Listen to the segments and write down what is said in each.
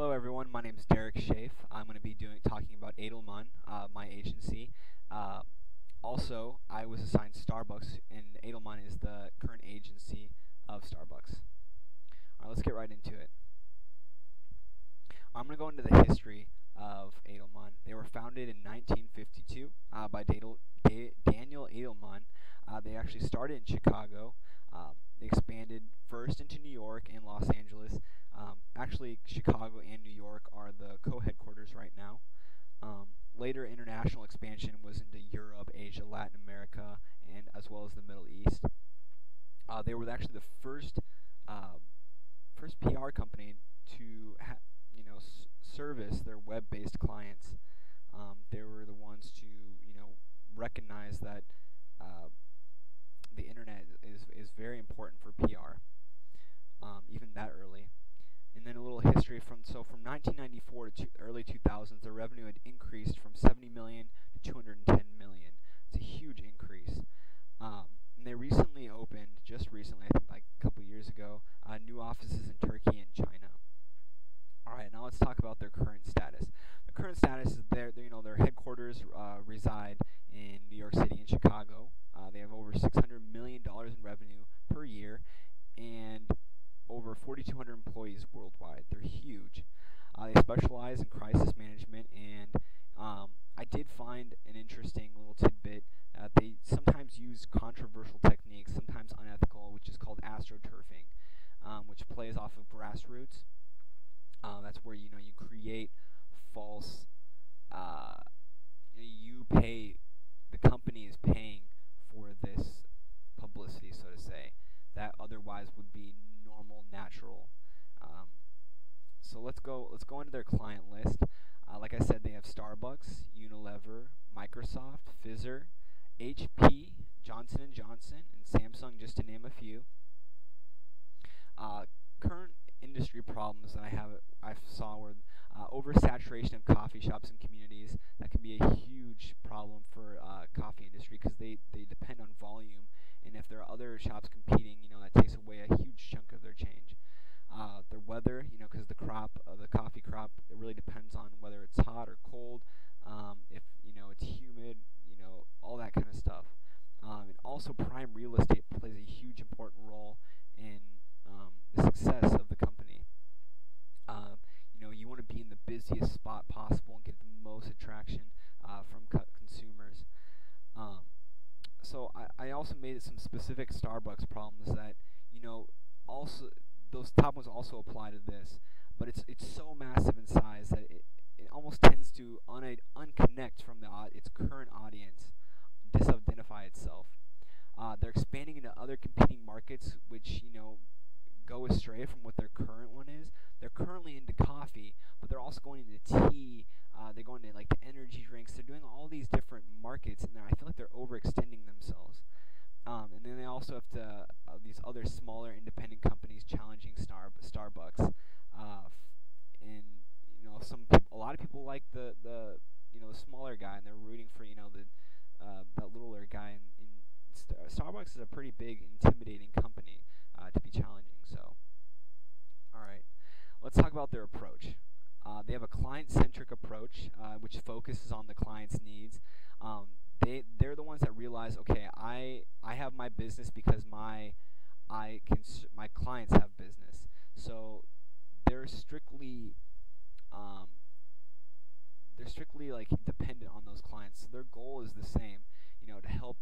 Hello everyone, my name is Derek Schave. I'm going to be talking about Edelman, my agency. Uh, Also, I was assigned Starbucks, and Edelman is the current agency of Starbucks. All right, let's get right into it. I'm going to go into the history of Edelman. They were founded in 1952 by Daniel Edelman. They actually started in Chicago. They expanded first into New York and Los Angeles. Actually, Chicago and New York are the co-headquarters right now. Later, international expansion was into Europe, Asia, Latin America, and as well as the Middle East. They were actually the first PR company to service their web-based clients. They were the ones to recognize that the internet is very important for PR, even that early. And then a little history from 1994 to early 2000s, the revenue had increased from 70 million to 210 million. It's a huge increase. And they just recently, I think like a couple years ago, new offices in Turkey and China. All right, now let's talk about their current status. The current status is their headquarters reside in New York City and Chicago. They have over $600 million in revenue per year, and over 4,200 employees worldwide. They're huge. They specialize in crisis management, and I did find an interesting little tidbit. They sometimes use controversial techniques, sometimes unethical, which is called astroturfing, which plays off of grassroots. That's where you create false. The company is paying for this publicity, so to say, that otherwise would be normal, natural. So let's go into their client list. Like I said, they have Starbucks, Unilever, Microsoft, Pfizer, HP, Johnson & Johnson, and Samsung, just to name a few. Current industry problems that I saw were oversaturation of coffee shops and communities. That can be a huge problem for coffee industry because they depend on volume, and if there are other shops competing, that takes away a huge chunk of their change. Their weather, because the coffee crop, it really depends on whether it's hot or cold, if it's humid, all that kind of stuff. And also, prime real estate plays a huge important role in the success of the company. You want to be in the busiest spot possible and get the most attraction from consumers. So I also made some specific Starbucks problems that also those top ones also apply to this, but it's so massive in size that it almost tends to unconnect from its current audience, disidentify itself. They're expanding into other competing markets, which go astray from what their current one is. They're currently into coffee, but they're also going into tea. They're going into like the energy drinks. They're doing all these different markets, and I feel like they're overextending themselves. And then they also have these other smaller independent companies challenging Starbucks. And a lot of people like the smaller guy, and they're rooting for that littler guy. Starbucks is a pretty big, intimidating company to be challenging. So, all right, let's talk about their approach. They have a client-centric approach, which focuses on the client's needs. They're the ones that realize, okay, I have my business because my clients have business. So they're strictly like dependent on those clients. So their goal is the same, to help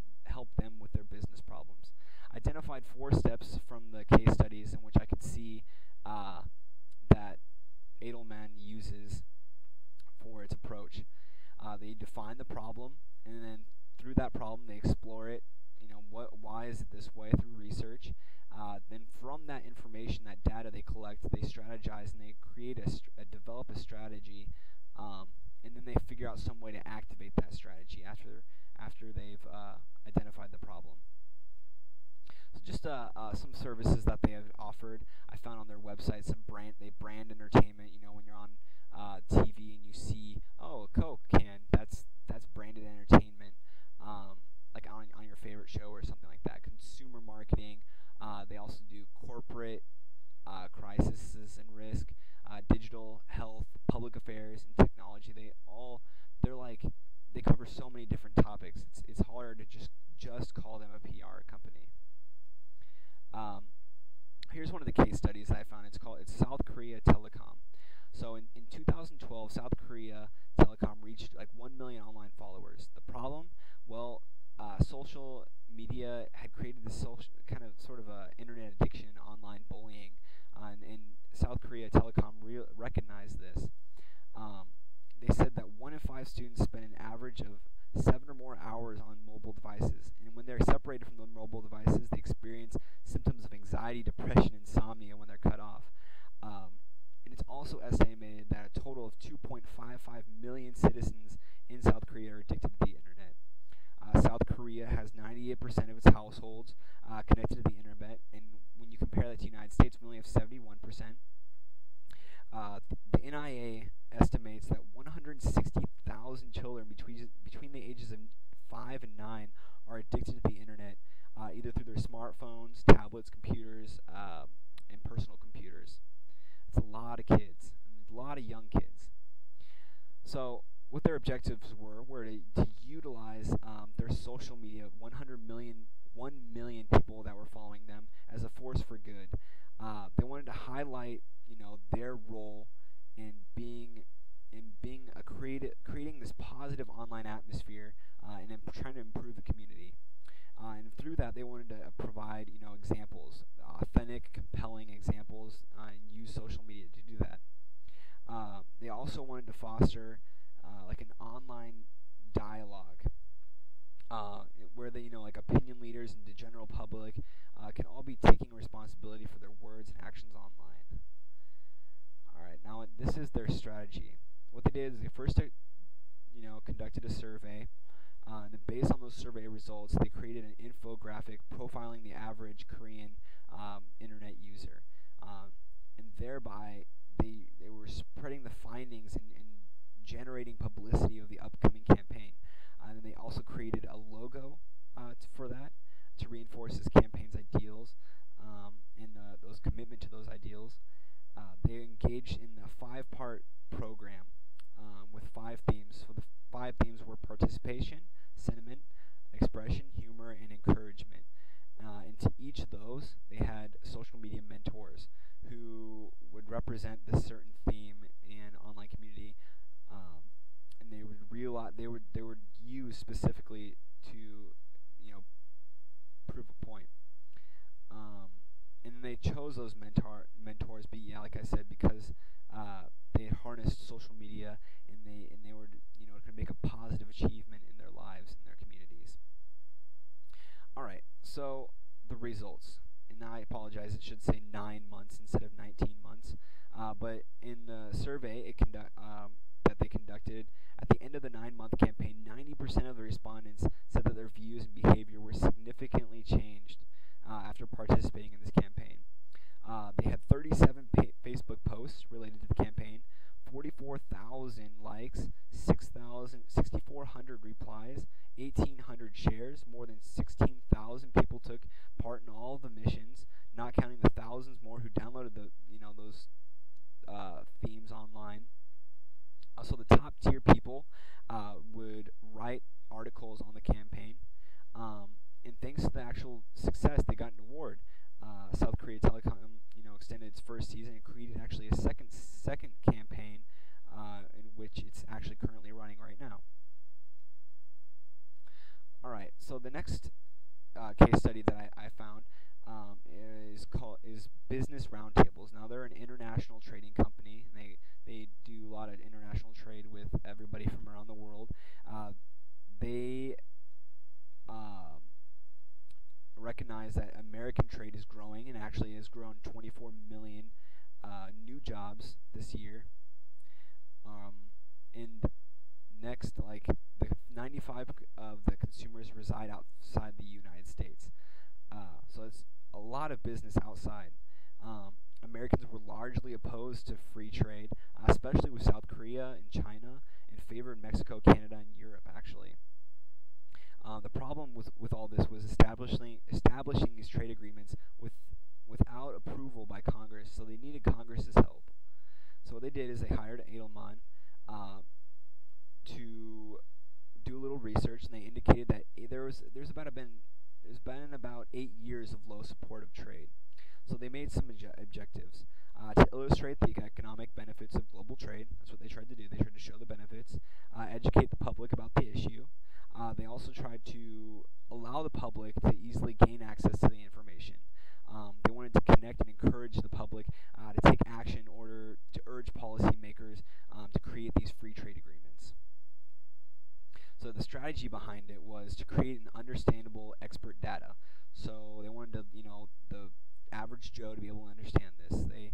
them with their business problems. Identified 4 steps from the case studies in which I could see that Edelman uses for its approach. They define the problem, and then through that problem they explore it. Why is it this way through research? Then from that information, that data they collect, they strategize and they develop a strategy, and then they figure out some way to activate that strategy after they've identified the problem. So just some services that they have offered. I found on their website they brand entertainment. When you're on TV and you see, a Coke can, that's branded entertainment. Like on your favorite show or something like that. Consumer marketing. They also do corporate crises and risk, digital health. public affairs and technology. They're like they cover so many different topics. It's hard to just call them a PR company. Um, Here's one of the case studies that I found. It's South Korea Telecom. So in 2012, South Korea Telecom reached like 1 million online followers. The problem, well, social media had created this social kind of sort of a internet addiction, online bullying, and South Korea Telecom recognized this. They said that 1 in 5 students spend an average of 7 or more hours on mobile devices, and when they're separated from the mobile devices, they experience symptoms of anxiety, depression, insomnia when they're cut off. And it's also estimated that a total of 2.55 million citizens in South Korea are addicted to the internet. South Korea has 98% of its households connected to the internet, and when you compare that to the United States, we only have 71%. The NIA estimates that 160,000 children between the ages of 5 and 9 are addicted to the internet, either through their smartphones, tablets, computers, and personal computers. That's a lot of kids, a lot of young kids. So what their objectives were to utilize their social media, 1 million people that were following them, as a force for good. They wanted to highlight, their role in creating this positive online atmosphere, and trying to improve the community. And through that, they wanted to provide, examples, authentic, compelling examples, and use social media to do that. They also wanted to foster like an online dialogue, where like opinion leaders and the general public can all be taking responsibility for their words and actions online. All right, now this is their strategy. What they did is they first, conducted a survey, and then based on those survey results, they created an infographic profiling the average Korean internet user, and thereby they were spreading the findings and generating publicity of the upcoming campaign. And then they also created a logo for that to reinforce this campaign's ideals, and those commitment to those ideals. They engaged in a 5-part program with 5 themes. So the 5 themes were participation, sentiment, expression, humor, and encouragement. And to each of those, they had social media mentors who would represent this certain theme and online community, and they would use specifically to prove a point. And then they chose those mentors, like I said, because they harnessed social media, and they were going to make a positive achievement in their lives and their communities. All right, so the results, and I apologize, it should say 9 months instead of 19 months. But in the survey that they conducted, at the end of the 9-month campaign, 90% of the respondents said that their views and behavior were significantly changed after participating in this campaign. They had 37 Facebook posts related to the campaign, 44,000 likes, 6,400 replies, 1,800 shares, more than 16,000 people took part in all of the missions, not counting the thousands more who downloaded those themes online. So the top tier people would write articles on the campaign, and thanks to the actual success, they got an award. South Korea Telecom, extended its first season and created actually a second campaign, in which it's actually currently running right now. All right, so the next case study that I found is Business Roundtables. Now they're an international trading company, and they do a lot of international trade with everybody from around the world. They recognize that American trade is growing, and actually has grown 24 million new jobs this year. And next, like, the 95 of the consumers reside outside the United States. So it's a lot of business outside. Americans were largely opposed to free trade, especially with South Korea and China, and favored Mexico, Canada, and Europe, actually. The problem with all this was establishing these trade agreements without approval by Congress, so they needed Congress's help. So what they did is they hired Edelman uh, to do a little research, and they indicated that there's been about 8 years of low support of trade. So they made some objectives to illustrate the economic benefits of global trade. That's what they tried to do. They tried to show the benefits, educate the public about the issue. They also tried to allow the public to easily gain access to the information. They wanted to connect and encourage the public to take action in order to urge policymakers to create these free trade agreements. So the strategy behind it was to create an understandable expert data. So they wanted to, the average Joe to be able to understand this. They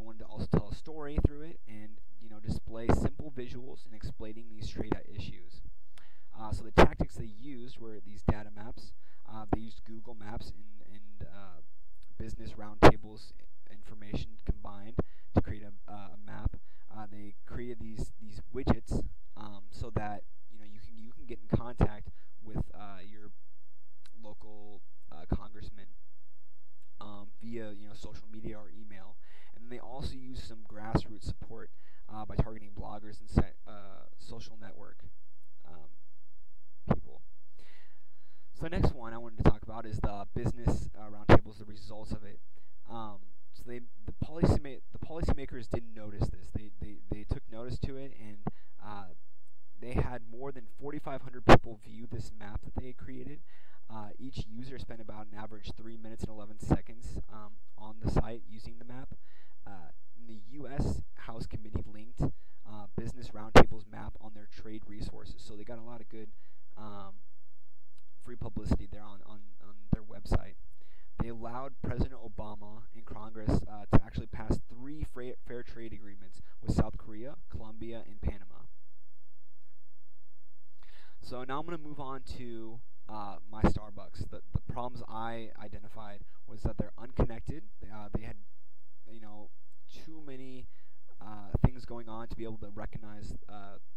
wanted to also tell a story through it, and display simple visuals in explaining these trade issues. So the tactics they used were these data maps. They used Google Maps and business roundtables information combined to create a map. They created these widgets so that you can get in contact with your local congressman via social media or email. And then they also use some grassroots support by targeting bloggers and social network people. So the next one I wanted to talk about is the business roundtables, the results of it. So the policymakers didn't notice this. They took notice to it, and they had more than 4,500 people view this map that they had created. Each user spent about an average 3 minutes and 11 seconds on the site using the map. The U.S. House Committee linked Business Roundtable's map on their trade resources, so they got a lot of good free publicity there on their website. They allowed President Obama and Congress to actually pass 3 fair trade agreements with South Korea, Colombia, and Panama. So now I'm going to move on to my Starbucks. The problems I identified was that they're unconnected. They had too many things going on to be able to recognize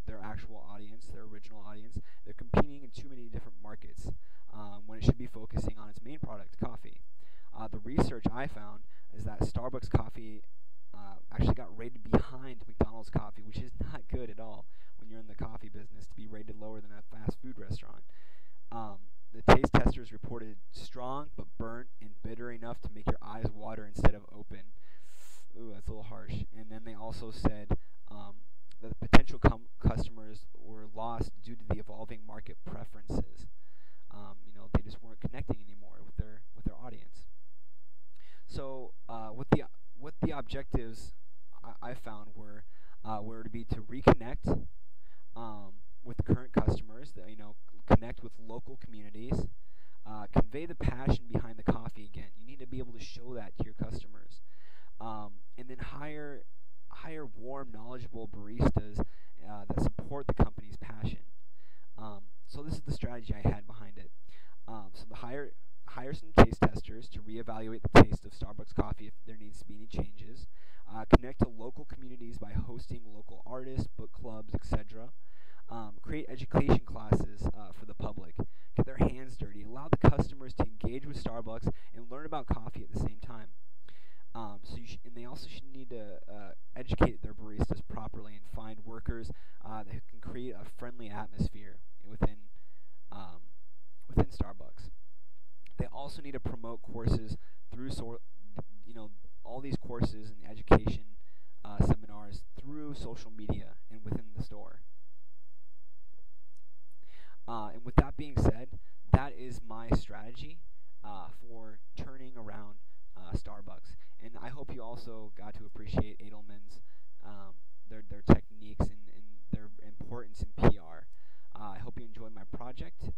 their actual audience, their original audience. They're competing in too many different markets when it should be focusing on its main product, coffee. The research I found is that Starbucks coffee actually got rated behind McDonald's coffee, which is not good at all when you're in the coffee business to be rated lower than a fast food restaurant. The taste testers reported strong but burnt and bitter enough to make your eyes water instead of open. Ooh, that's a little harsh. And then they also said that the potential customers were lost due to the evolving market preferences. They just weren't connecting anymore with their audience. So what the objectives I found were to be to reconnect with the current customers, connect with local communities, convey the passion behind the coffee again. You need to be able to show that to your customers. And then hire warm, knowledgeable baristas that support the company's passion. So this is the strategy I had behind it. So the hire some taste testers to reevaluate the taste of Starbucks coffee if there needs to be any changes. Connect to local communities by hosting local artists, book clubs, etc. Create education classes for the public. Get their hands dirty. Allow the customers to engage with Starbucks and learn about coffee at the same time. And they also should need to educate their baristas properly and find workers that can create a friendly atmosphere within Starbucks. They also need to promote courses through all these courses and education seminars through social media and within the store. And with that being said, that is my strategy for turning around Starbucks. And I hope you also got to appreciate Edelman's their techniques and their importance in PR. I hope you enjoyed my project,